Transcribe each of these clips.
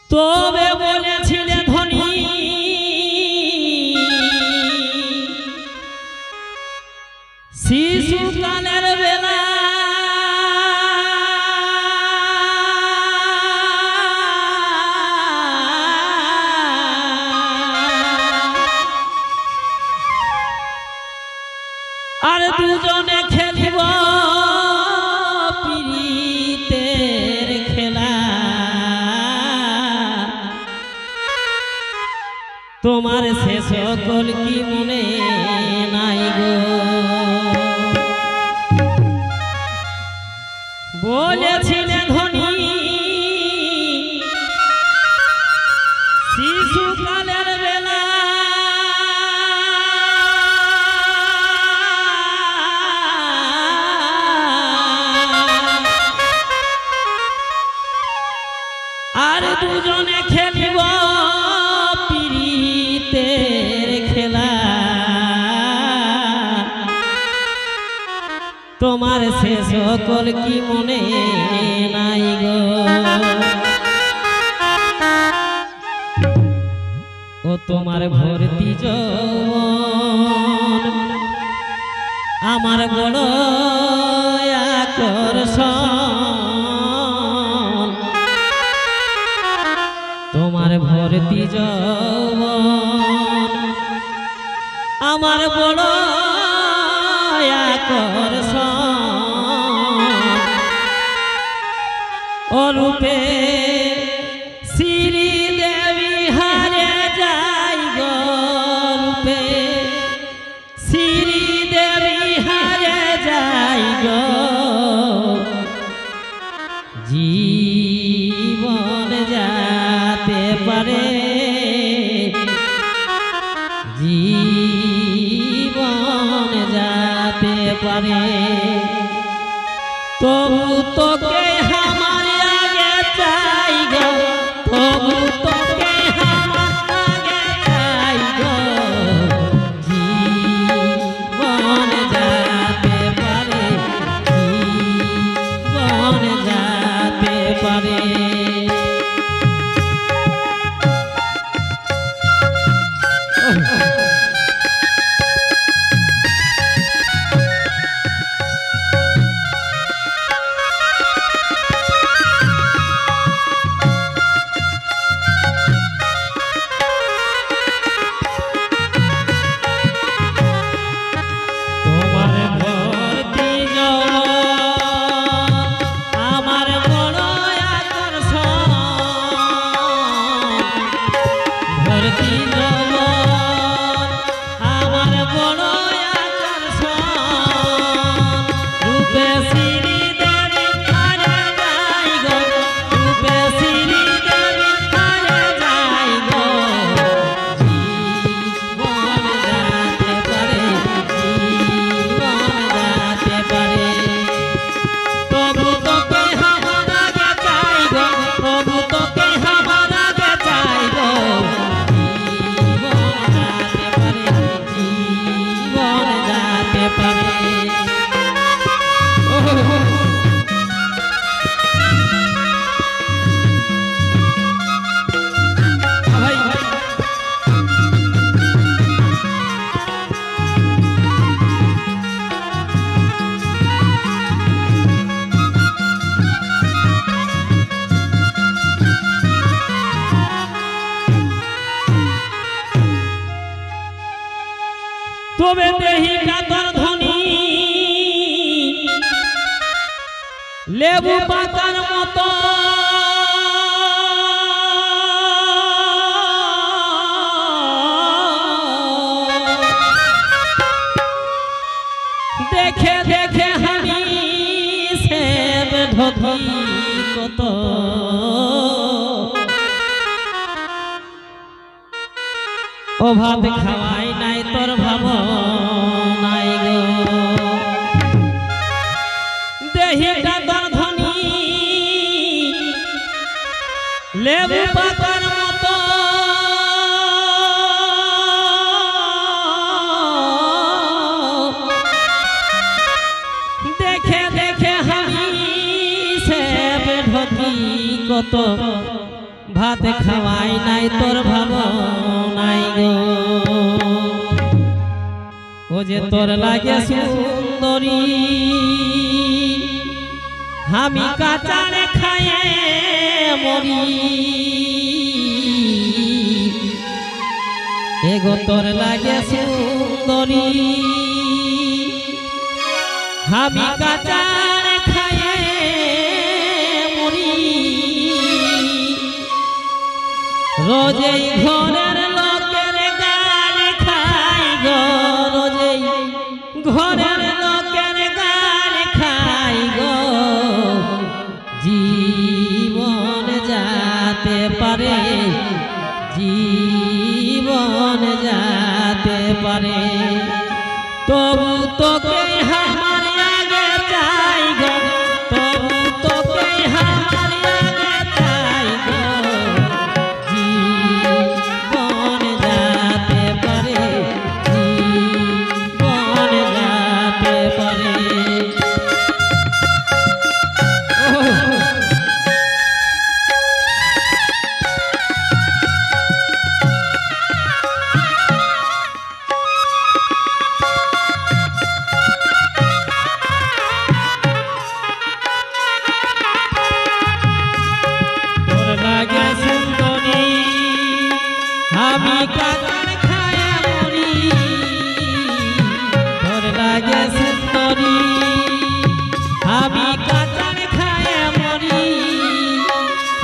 তবে বলেছিলে ধনী শিশুকালের বেলা আর দুজনে খেলিব প্রীতের খেলা তোমার সে সকল কি মনে নাই গো বলেছিলে ধনী শিশুকালের বেলা আর দুজনে খেলিব প্রীতের খেলা তোমার সে সকল কি মনে নাই গো ও তোমার ভর্তি যৌবন আমার বড় আকর্ষণ তোমার ভর্তি যৌবন আমার বড় আকর্ষণ অরূপে শ্রীদেবী হারে যাই গো রূপে শ্রীদেবী হারে যাই গো জীবন যাতে পারে জীবন যাতে পারে তবু তোকে আমার আগে চাই গো তবু তোকে আমার আগে চাই গো জীবন যাতে পারে জীবন যাতে পারে তবে দেহি কাতর ধনী লেবু পাতার মতো দেখে দেখে হানি সেব ধধি কত ও ভাত খাওয়াই নাই তোর ভাব নাই গো দেহি কাতর ধনী লেবু পাতার মতো দেখে দেখে হানি সেব ঢধি কত ভাত খাওয়াই নাই তোর ভাবনাই গো ও যে তোর লাগে সুন্দরী আমি কাঁচারে খায়ে মরি এগো তোর লাগে সুন্দরী আমি কাঁচারে খায়ে মরি রোজেই ঘরের লোকের গালি খাই গো রোজেই ঘরের লোকের গালি খাই গো জীবন যাতে পারে জীবন যাতে পারে তবু তোকে আমার আগে চাই গো তবু তোকে আমার আগে চাই গো জীবন যাতে পারে জীবন যাতে পারে আমি কাঁচার খায়া মরি তোর লাগে সুন্দরী আমি কাঁচার খায়া মরি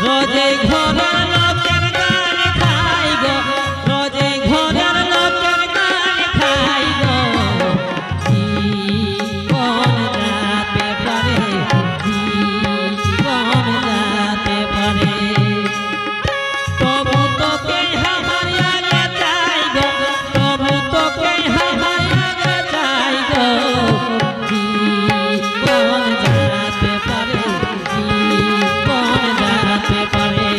রোজে ঘরের লোকের গান খাই গো রোজে ঘরের লোকের গান খাই গো জীবন যাতে পারে জীবন যাতে পারে তবু তোকে আমার আগে চাই গো তবু তোকে আমার আগে চাই গো জীবন যাতে পারে জীবন যাতে পারে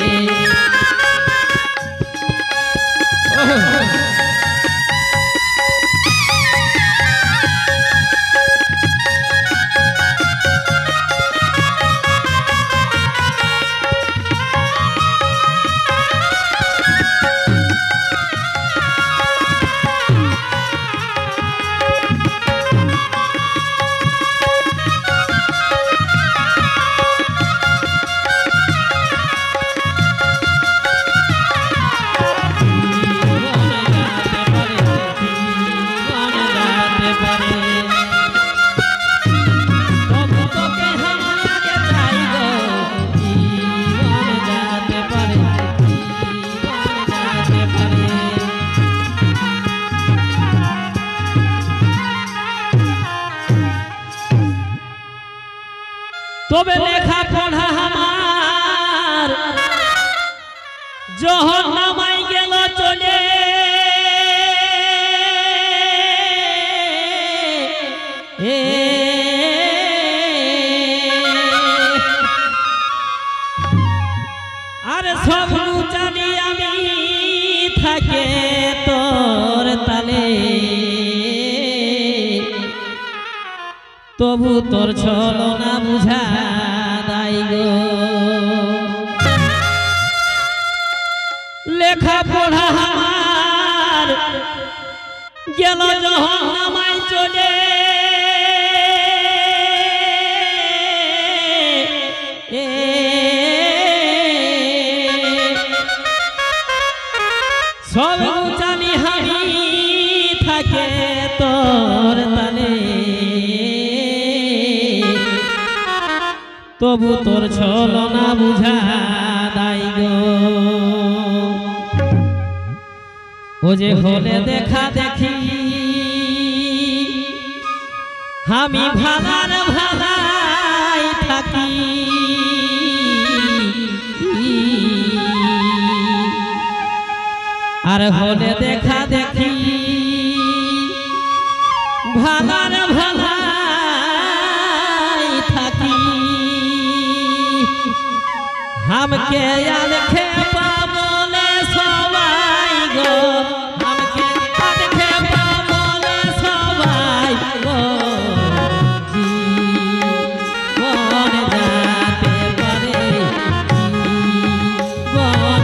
তবে লেখা পড়া আমার জহন্নামাই গেল চলে আর সব জানি আমি থাকে তোর তালে তবু তোর ছলো না বুঝা দাই গো লেখা পড়া আমার গেল জহন্নামাই চলে সব জানি আমি থাকে তোর তালে তবু তোর ছলো না বুঝা দাই গো ও যে হলে দেখা দেখি আমি ভালার ভালাই থাকি আর হলে দেখা দেখি ভালার ভালাই থাকি हमके आलखे पामोले सवाई गो हमके आलखे पामोले सवाई गो जीवन जाते परे जीवन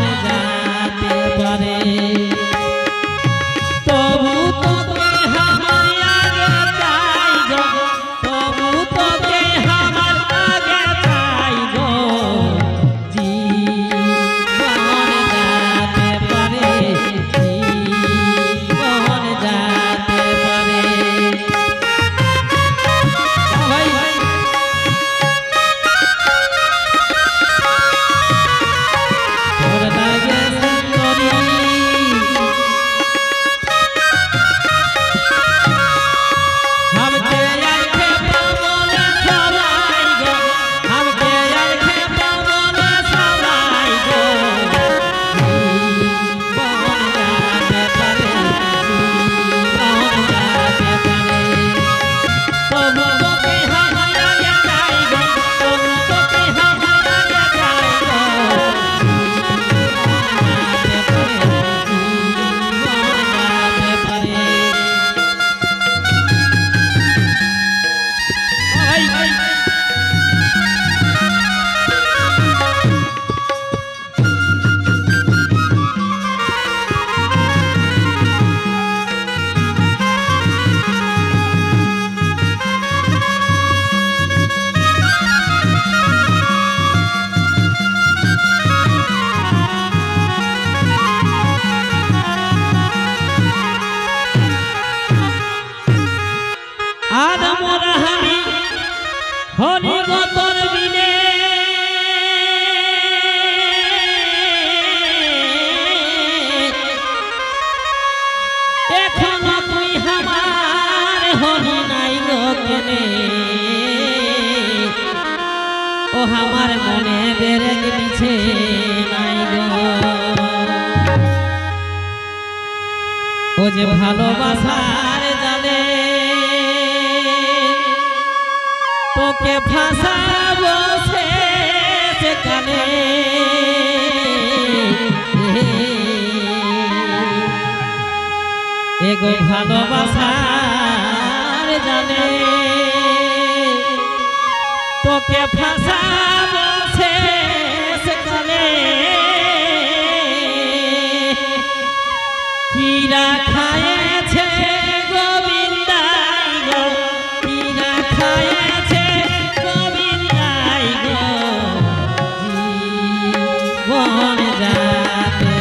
যে ভালোবাসার জালে তোকে ফাঁসাবো সেকালে এগো ভালোবাসার জালে তোকে ফাঁসাবো সেকালে কিরা খায়েছে গোবিন্দাই গো কিরা খায়েছে গোবিন্দাই গো জীবন যাতে